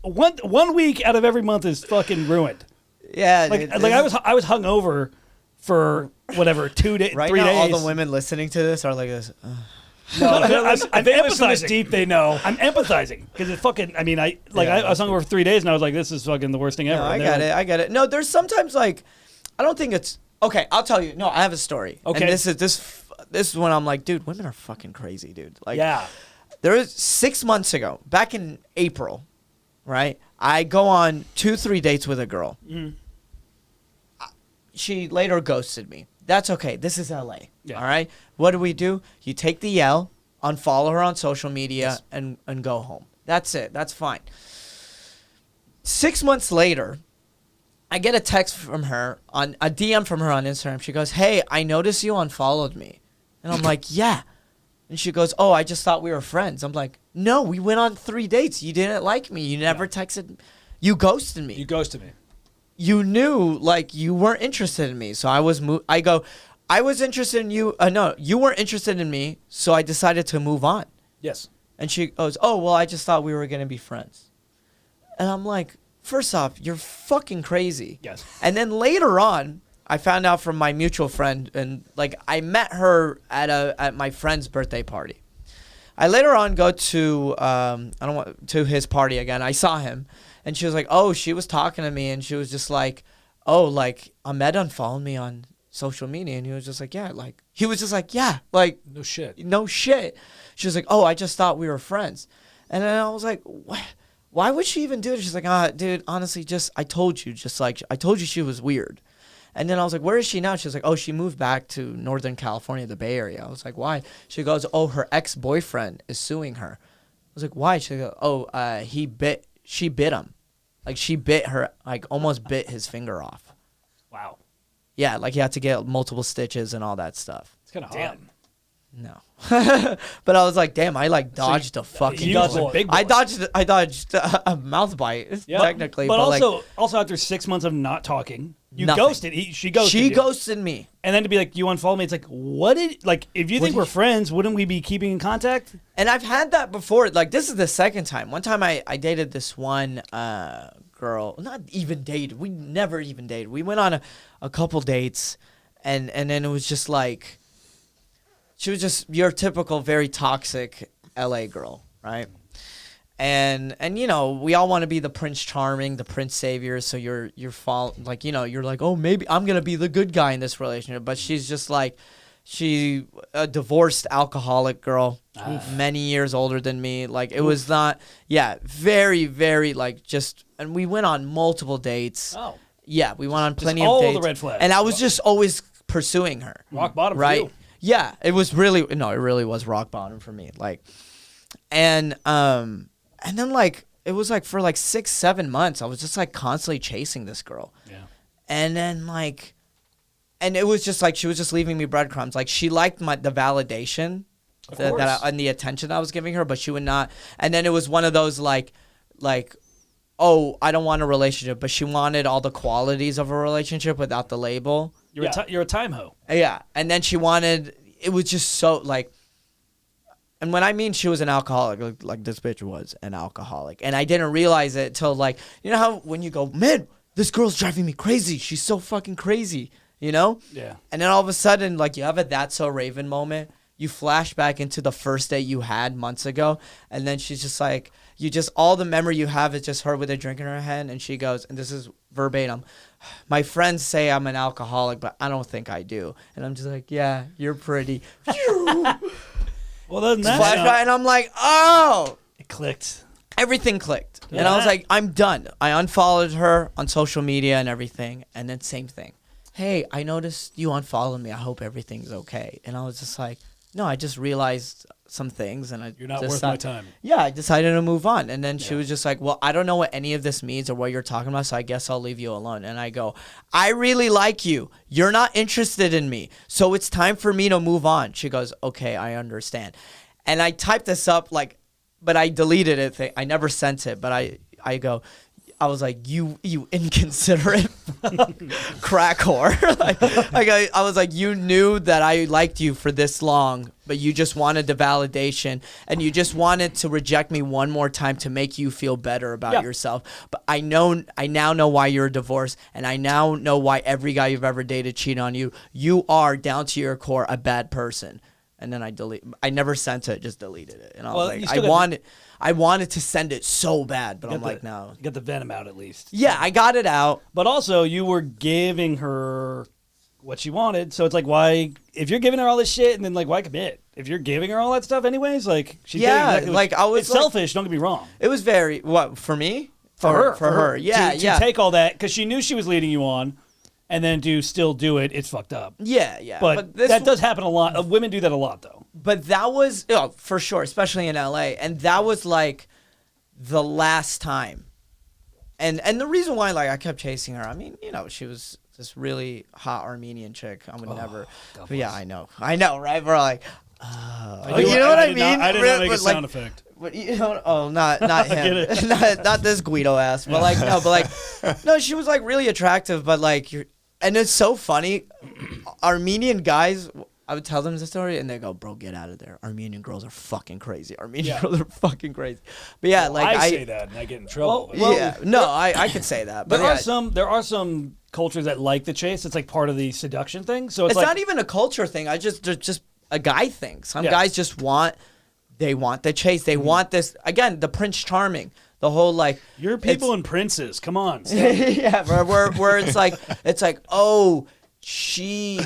1 week out of every month is fucking ruined. Yeah, like dude, like I was hungover for whatever 2 days, right 3 now, days. all the women listening to this are like this. No, I'm they listen this empathizing. deep, they know. I'm empathizing because it fucking. I mean, I was hungover for 3 days and I was like, this is fucking the worst thing ever. No, I get it. No, there's sometimes like, I don't think it's okay. I'll tell you. No, I have a story. Okay, and this is when I'm like, dude, women are fucking crazy, dude. Like, yeah. There was 6 months ago, back in April, right? I go on 2-3 dates with a girl. Mm. She later ghosted me. That's okay. This is LA. Yeah. All right. What do? You take the L, unfollow her on social media, and go home. That's it. That's fine. 6 months later, I get a text from her on a DM from her on Instagram. She goes, "Hey, I noticed you unfollowed me," and I'm like, "Yeah." And she goes, "Oh, I just thought we were friends." I'm like, "No, we went on 3 dates. You didn't like me. You never texted. You ghosted me. You ghosted me. You knew like you weren't interested in me." So I was I was interested in you. No, you weren't interested in me. So I decided to move on. Yes. And she goes, "Oh, well, I just thought we were going to be friends." And I'm like, first off, you're fucking crazy. Yes. And then later on, I found out from my mutual friend, and like I met her at my friend's birthday party. I later on go to to his party again. I saw him, and she was like, "Oh, she was talking to me," and she was just like, "Oh, like Ahmed unfollowed me on social media," and he was just like, "Yeah," like he was just like, "Yeah," like no shit. She was like, "Oh, I just thought we were friends," and then I was like, "What? Why would she even do it?" She's like, dude, honestly, I told you she was weird." And then I was like, "Where is she now?" She was like, "Oh, she moved back to Northern California, the Bay Area." I was like, "Why?" She goes, "Oh, her ex-boyfriend is suing her." I was like, "Why?" She goes, "Oh, she bit him. Like she bit her, like almost bit his finger off." Wow. Yeah, like he had to get multiple stitches and all that stuff. It's kind of hot. No. But I was like, damn, I like dodged a fucking big boy. I dodged a mouth bite, technically. But also after 6 months of not talking, you ghosted. She ghosted you. She ghosted me. And then to be like, you unfollowed me, it's like, if you think we're friends, wouldn't we be keeping in contact? And I've had that before. Like, this is the second time. One time I dated this one girl. Not even dated. We never even dated. We went on a couple dates, and then it was just like, she was just your typical very toxic LA girl, right? And you know, we all want to be the Prince Charming, the Prince Savior, so you're like, "Oh, maybe I'm going to be the good guy in this relationship." But she's just like, a divorced alcoholic girl, many years older than me. Like it was not, very, very like just, and we went on multiple dates. Oh. Yeah, we went on plenty of all dates. the red flags. And I was just always pursuing her. Rock bottom right? for you. Yeah, it really was rock bottom for me. Like, and then like it was like for like 6-7 months, I was just like constantly chasing this girl. Yeah. And then like, and it was just like she was just leaving me breadcrumbs. Like she liked the validation and the attention I was giving her, but she would not. And then it was one of those like, oh, I don't want a relationship, but she wanted all the qualities of a relationship without the label. You're a time hoe. Yeah. And then she wanted, it was just so like, and when I mean she was an alcoholic, like this bitch was an alcoholic. And I didn't realize it till like, you know how when you go, "Man, this girl's driving me crazy. She's so fucking crazy," you know? Yeah. And then all of a sudden, like you have a That's So Raven moment. You flash back into the first date you had months ago. And then she's just like, all the memory you have is just her with a drink in her hand. And she goes, and this is verbatim, "My friends say I'm an alcoholic, but I don't think I do." And I'm just like, "Yeah, you're pretty." Well, doesn't that flashback, and I'm like, oh, it clicked. Everything clicked. Yeah. And I was like, I'm done. I unfollowed her on social media and everything. And then same thing. "Hey, I noticed you unfollowed me. I hope everything's okay." And I was just like, no, I just realized some things, and you're not worth my time. Yeah, I decided to move on. And then she was just like, well, I don't know what any of this means or what you're talking about, so I guess I'll leave you alone. And I go, I really like you. You're not interested in me, so it's time for me to move on. She goes, okay, I understand. And I typed this up, like, but I deleted it. I never sent it, but I go, I was like, you inconsiderate crack whore. I was like, you knew that I liked you for this long, but you just wanted the validation, and you just wanted to reject me one more time to make you feel better about yourself. But I now know why you're divorced, and I now know why every guy you've ever dated cheated on you. You are, down to your core, a bad person. And then I never sent it, just deleted it. And I was like, I wanted to send it so bad, but I'm like, no. You got the venom out at least. Yeah, I got it out. But also, you were giving her what she wanted. So it's like, why, if you're giving her all this shit, and then like, why commit? If you're giving her all that stuff anyways, like, she's getting like, I was it's selfish, don't get me wrong. It was very, for me? For her. Yeah, to take all that, because she knew she was leading you on. And then to still do it, it's fucked up. Yeah. But that does happen a lot. Women do that a lot, though. But that was, for sure, especially in LA. And that was like the last time. And the reason why, like, I kept chasing her, I mean, she was this really hot Armenian chick. I would never. But yeah, I know, right? We're like, you know what I mean? I did not make a sound effect. But not him, not this Guido ass. But no, she was like really attractive. But like, and it's so funny. Armenian guys, I would tell them the story, and they go, "Bro, get out of there. Armenian girls are fucking crazy. Armenian girls are fucking crazy." But yeah, well, I say that and I get in trouble. I could say that. But there are some cultures that like the chase. It's like part of the seduction thing. So it's like, not even a culture thing. Just a guy thing. Some guys just want. They want the chase. They want this, again, the Prince Charming. The whole like, you're people and princes. Come on. Yeah, where it's like oh, she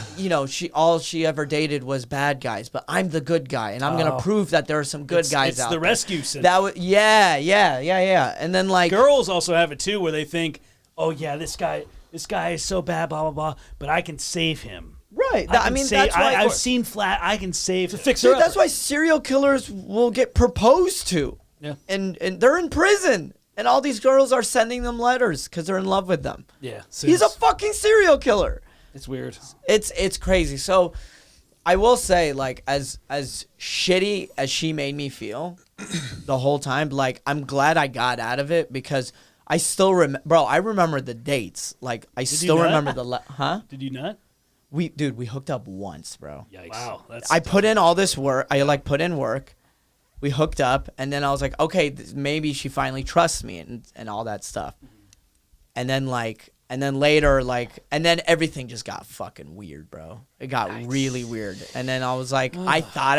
all she ever dated was bad guys, but I'm the good guy, and I'm gonna prove that there are some good guys out there. It's the rescue syndrome. Yeah. And then like, girls also have it too, where they think, oh yeah, this guy is so bad, blah blah blah, but I can save him. Right. That's why I've seen flat. I can save to fix her. That's why serial killers will get proposed to. Yeah. And they're in prison, and all these girls are sending them letters because they're in love with them. Yeah. He's a fucking serial killer. It's weird. It's crazy. So, I will say, like, as shitty as she made me feel the whole time, like, I'm glad I got out of it, because I still I remember the dates. Like, I still remember Did you not? We hooked up once, bro. Yikes. Wow. I put in all this work. I put in work. We hooked up, and then I was like, okay, maybe she finally trusts me and all that stuff. And then later, and then everything just got fucking weird, bro. It got really weird. And then I was like, I thought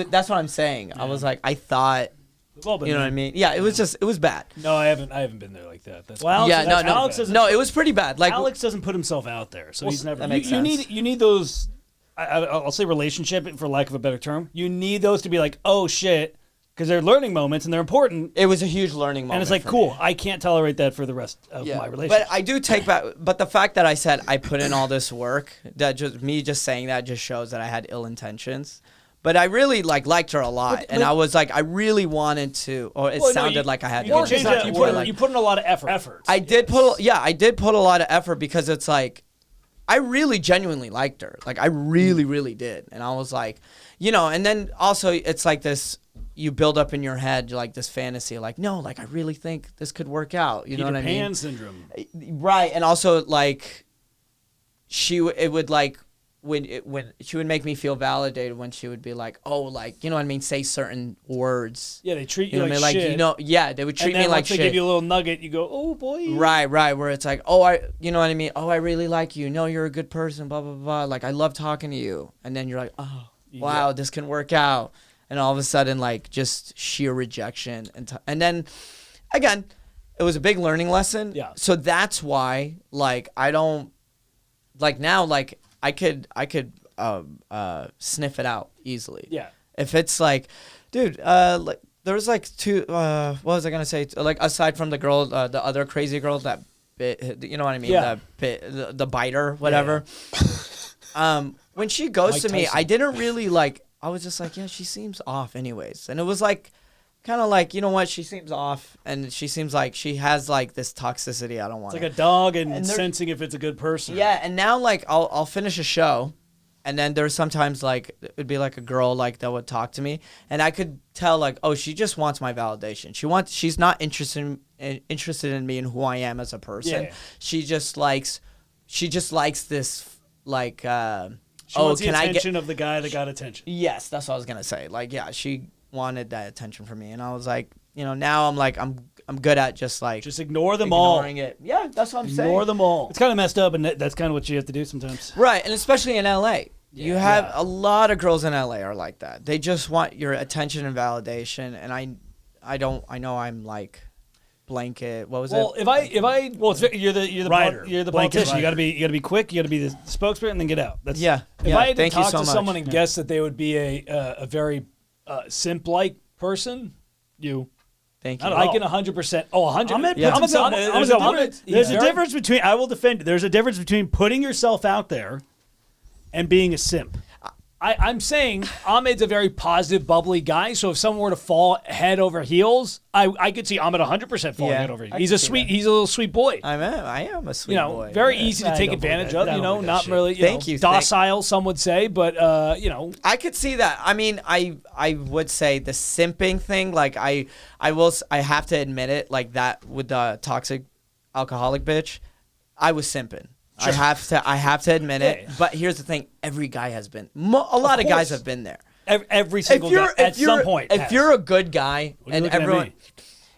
that's what I'm saying. Yeah. I was like, I thought. You know what I mean? Yeah, it was bad. No, I haven't been there like that. That's Alex it was pretty bad. Like, Alex doesn't put himself out there, so he's never. That makes sense. You need those. I'll say relationship, for lack of a better term. You need those to be like, oh shit, because they're learning moments and they're important. It was a huge learning moment, and it's like, cool. I can't tolerate that for the rest of my relationship. But I do take back. But the fact that I said I put in all this work, that just saying that just shows that I had ill intentions. But I really liked her a lot, and I was like, I really wanted to. Or it sounded like I had. You put in a lot of effort. I did put a lot of effort, because it's like, I really genuinely liked her. Like, I really, really did, and I was like, and then also it's like this. You build up in your head like this fantasy, like, no, like, I really think this could work out. You know what I mean? Peter Pan syndrome. Right, and also like, it would like. When she would make me feel validated, when she would be like, oh, like, you know what I mean, say certain words. Yeah, they treat you like shit. They would treat me like shit. And then once they give you a little nugget, you go, oh boy. Right, where it's like, you know what I mean? Oh, I really like you. No, you're a good person, blah, blah, blah. Like, I love talking to you. And then you're like, oh, wow, this can work out. And all of a sudden, like, just sheer rejection. And then, again, it was a big learning lesson. Yeah. So that's why, like, I don't, like, now, like, I could sniff it out easily. Yeah. If it's like, dude, like, there was like two. What was I gonna say? Like, aside from the girl, the other crazy girl that bit, you know what I mean? Yeah. The biter, whatever. Yeah. When she goes to me, I didn't really like. I was just like, yeah, she seems off anyways. And it was like, kind of like, you know what, she seems off, and she seems like she has like this toxicity. I don't want It's like a dog and sensing if it's a good person. Yeah, and now like I'll finish a show, and then there's sometimes like it'd be like a girl like that would talk to me, and I could tell like, oh, she just wants my validation. She's not interested in me and who I am as a person. Yeah. She just likes this like she wants the attention of the guy that got attention. Yes, that's what I was gonna say. Like, yeah, she wanted that attention from me, and I was like, you know, now I'm like I'm good at just ignore them all. It. Yeah, that's what I'm saying. Ignore them all. It's kind of messed up, and that's kind of what you have to do sometimes. Right, and especially in LA. You have a lot of girls in LA are like that. They just want your attention and validation, and I know I'm like blanket. What was it? Well, you're the writer. You're the politician. Writer. You gotta be quick. You gotta be the spokesperson, and then get out. That's If I had to talk to someone and guess that they would be a very simp-like person, you. Thank you. I can 100%. Oh, 100. There's a difference between. I will defend. There's a difference between putting yourself out there and being a simp. I'm saying Ahmed's a very positive, bubbly guy. So if someone were to fall head over heels, I could see Ahmed 100% falling head over heels. He's a little sweet boy. I am a sweet boy. Very easy to take advantage of. Not really. Thank you. Docile, some would say, but I could see that. I mean, I would say the simping thing. Like I have to admit it. Like that with the toxic alcoholic bitch, I was simping. Sure. I have to admit it. But here's the thing: every guy has been. A lot of guys have been there. Every single guy at some point. If you're a good guy, and everyone,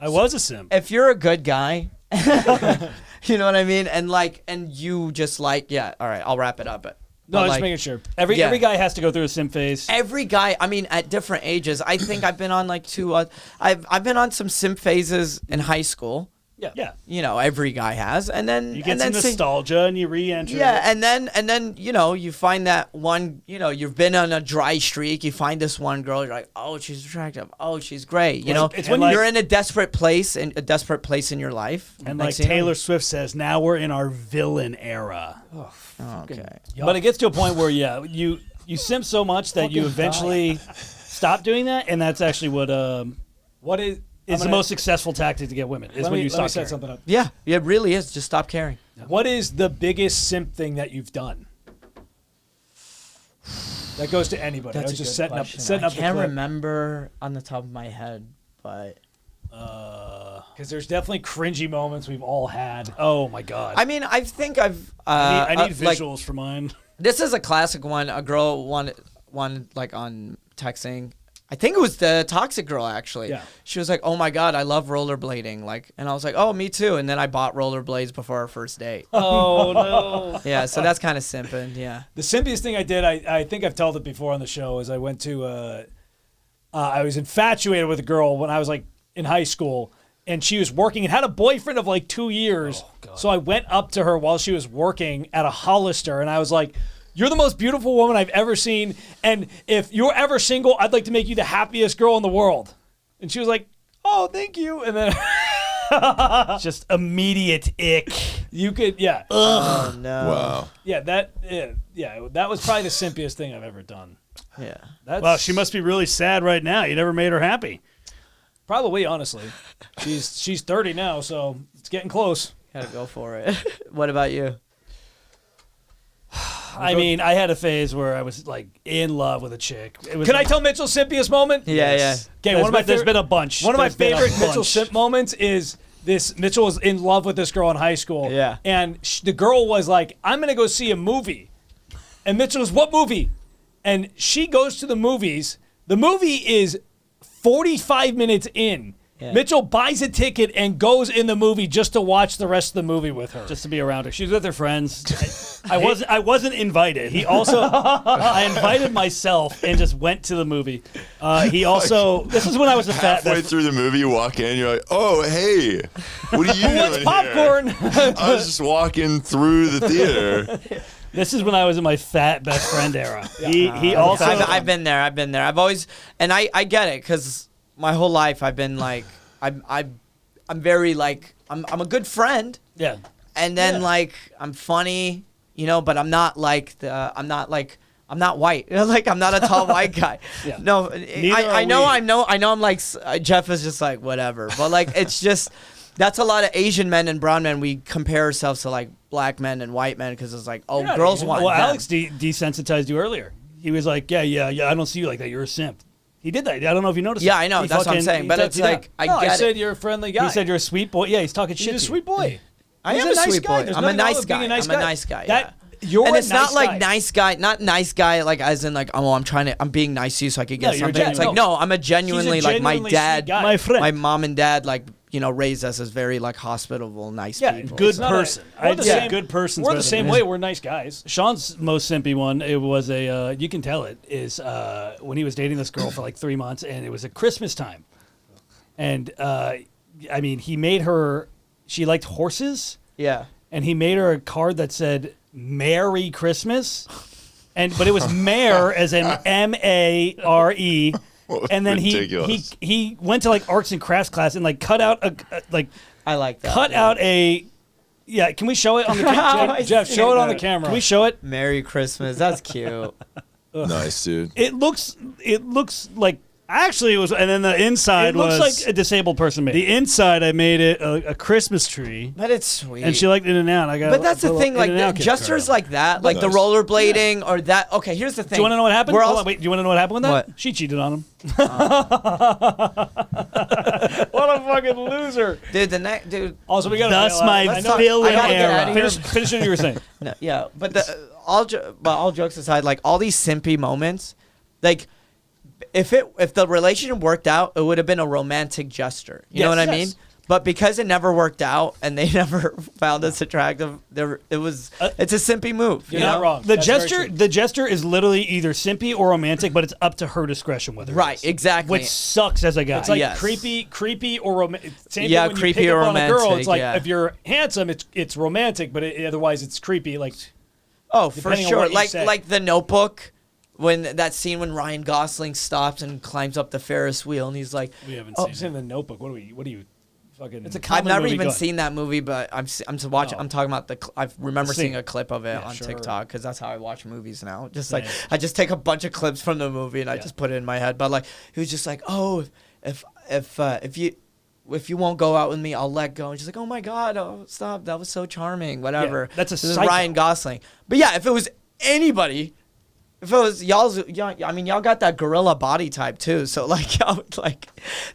I was a simp. If you're a good guy, you know what I mean, and you just like, yeah, all right, I'll wrap it up. No, just making sure. Every guy has to go through a simp phase. Every guy, I mean, at different ages. I think I've been on like two. I've been on some simp phases in high school. Yeah. You know, every guy has, and then you get some nostalgia and you re-enter. Yeah, and then you find that one. You've been on a dry streak. You find this one girl. You're like, oh, she's attractive. Oh, she's great. It's when you're in a desperate place in your life. And like Taylor Swift says, now we're in our villain era. Oh, okay. But it gets to a point where you simp so much that you eventually stop doing that, and that's actually what is. It's the most successful tactic to get women. Is when you stop caring. Something up. Yeah, it really is. Just stop caring. Yeah. What is the biggest simp thing that you've done? That goes to anybody. That's just setting up. I can't remember on the top of my head, but because there's definitely cringy moments we've all had. Oh my god. I mean, I think I've. I need visuals for mine. This is a classic one. A girl wanted like on texting. I think it was the toxic girl, actually. Yeah. She was like, oh, my God, I love rollerblading. And I was like, oh, me too. And then I bought rollerblades before our first date. Oh, no. Yeah, so that's kind of simping, yeah. The simpiest thing I did, I think I've told it before on the show, is I went to, I was infatuated with a girl when I was, like, in high school. And she was working and had a boyfriend of, like, 2 years. Oh, God. So I went up to her while she was working at a Hollister. And I was like, you're the most beautiful woman I've ever seen, and if you're ever single, I'd like to make you the happiest girl in the world. And she was like, oh, thank you. And then just immediate ick. You could, yeah. Oh, no. Wow. Yeah, that was probably the simpiest thing I've ever done. Yeah. Well, she must be really sad right now. You never made her happy. Probably, honestly. She's 30 now, so it's getting close. Gotta go for it. What about you? I mean, I had a phase where I was like in love with a chick. Can I tell Mitchell's simpiest moment? Yeah. Okay, there's been a bunch. One of my favorite Mitchell simp moments is this. Mitchell was in love with this girl in high school. Yeah. And the girl was like, I'm going to go see a movie. And Mitchell was, what movie? And she goes to the movies. The movie is 45 minutes in. Yeah. Mitchell buys a ticket and goes in the movie just to watch the rest of the movie with her. Just to be around her. She's with her friends. I wasn't invited. He also I invited myself and just went to the movie. He also this is when I was a fat halfway through the movie, you walk in, you're like, oh hey, what are you doing? What's popcorn? I was just walking through the theater. This is when I was in my fat best friend era. He also I've been there. I've always, and I get it, because my whole life I've been like, I'm very like, I'm a good friend. Yeah. And then like, I'm funny, but I'm not like I'm not white. Like, I'm not a tall white guy. Yeah. No, I know I'm like, Jeff is just like, whatever. But like, it's just, that's a lot of Asian men and brown men. We compare ourselves to like black men and white men because it's like, oh, girls want Well, them. Alex desensitized you earlier. He was like, yeah, I don't see you like that. You're a simp. He did that. I don't know if you noticed. Yeah, I know. That's what I'm saying. But it's like, I said you're a friendly guy. He said you're a sweet boy. Yeah, he's talking shit. You're a sweet boy. I am a sweet boy. I'm a nice guy. I'm a nice guy. Yeah. And it's not like nice guy, not nice guy, like as in like, oh, I'm being nice to you so I could get something. It's like, no, I'm a genuinely like my dad, my friend, my mom and dad, like, you know, raised us as very like hospitable, nice people. Good person. I'd say good person. We're the same way. We're nice guys. Sean's most simpy one, it was you can tell it, is when he was dating this girl for like 3 months, and it was at Christmas time. And, I mean, he made her, she liked horses. Yeah. And he made her a card that said, Merry Christmas. But it was Mare as in M-A-R-E. And then he went to like arts and crafts class and like cut out I like that. Cut out a can we show it on the camera? Jeff, show it on the camera. Can we show it? Merry Christmas. That's cute. Nice, dude. It looks like actually it was, and then the inside looks like a disabled person made. The inside I made it a Christmas tree. But it's sweet. And she liked In-N-Out. But that's the thing, like gestures like that, like the rollerblading or that. Okay, here's the thing. Do you want to know what happened? Wait, do you want to know what happened with that? What? She cheated on him. What a fucking loser, dude. Also, we got. That's my villain era. Finish what you were saying. No, yeah, but all jokes aside, like all these simpy moments, like. If the relationship worked out, it would have been a romantic gesture. You know what I mean? But because it never worked out and they never found us attractive, it's a simpy move. You're not wrong. The gesture is literally either simpy or romantic, but it's up to her discretion whether. Right, exactly. Which sucks as a guy. It's like creepy or romantic. Yeah, when creepy you pick or up romantic. On a girl, it's like if you're handsome, it's romantic, but otherwise it's creepy. Like, oh, for sure. Like The Notebook. When that scene when Ryan Gosling stops and climbs up the Ferris wheel and he's like, "We haven't seen The Notebook. What are you fucking?" It's a comedy I've never movie. even seen that movie, but I'm watching. I'm talking about I remember seeing a clip of it on TikTok because that's how I watch movies now. Just like I just take a bunch of clips from the movie and I just put it in my head. But like he was just like, "Oh, if you won't go out with me, I'll let go." And she's like, "Oh my God, oh stop, that was so charming." Whatever. Yeah, that's this is Ryan Gosling. But yeah, if it was anybody. If it was y'all got that gorilla body type too. So like, y'all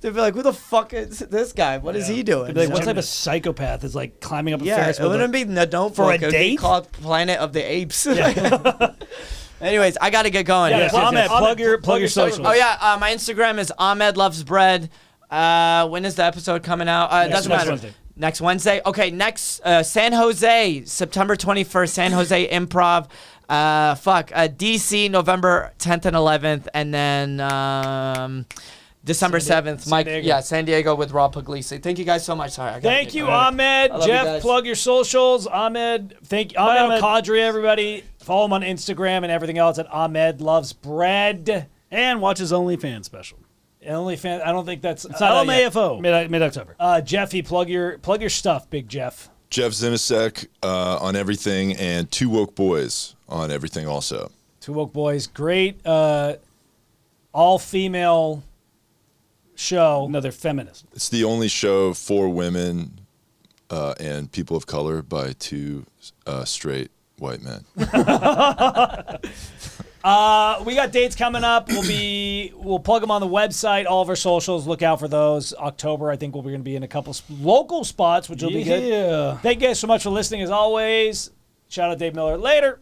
they'd be like, "Who the fuck is this guy? What is he doing?" Like, what type of psychopath is like climbing up a Ferris wheel? It wouldn't be The Notebook. For a date? date? It'd be called Planet of the Apes. Anyways, I got to get going. Ahmed, plug your socials. Oh yeah, my Instagram is Ahmed Loves Bread. When is the episode coming out? Doesn't matter. Wednesday. Next Wednesday. Okay, next San Jose, September 21st, San Jose Improv. DC November 10th and 11th, and then December 7th. San Diego with Rob Puglisi. Thank you guys so much. Sorry, thank you, Ahmed. Jeff, plug your socials. Ahmed, Ahmed Al-kadri, everybody. Follow him on Instagram and everything else at Ahmed Loves Bread. And watch his OnlyFans special. OnlyFans. I don't think that's. It's not LMAFO. Mid-October. Jeffy, plug your stuff, Big Jeff. Jeff Zinasek on everything, and Two Woke Boys on everything also. Two Woke Boys, great all-female show. No, they're feminist. It's the only show for women and people of color by two straight white men. We got dates coming up. We'll plug them on the website. All of our socials. Look out for those. October, I think we're going to be in a couple local spots, which will be good. Thank you guys so much for listening. As always, shout out Dave Miller. Later.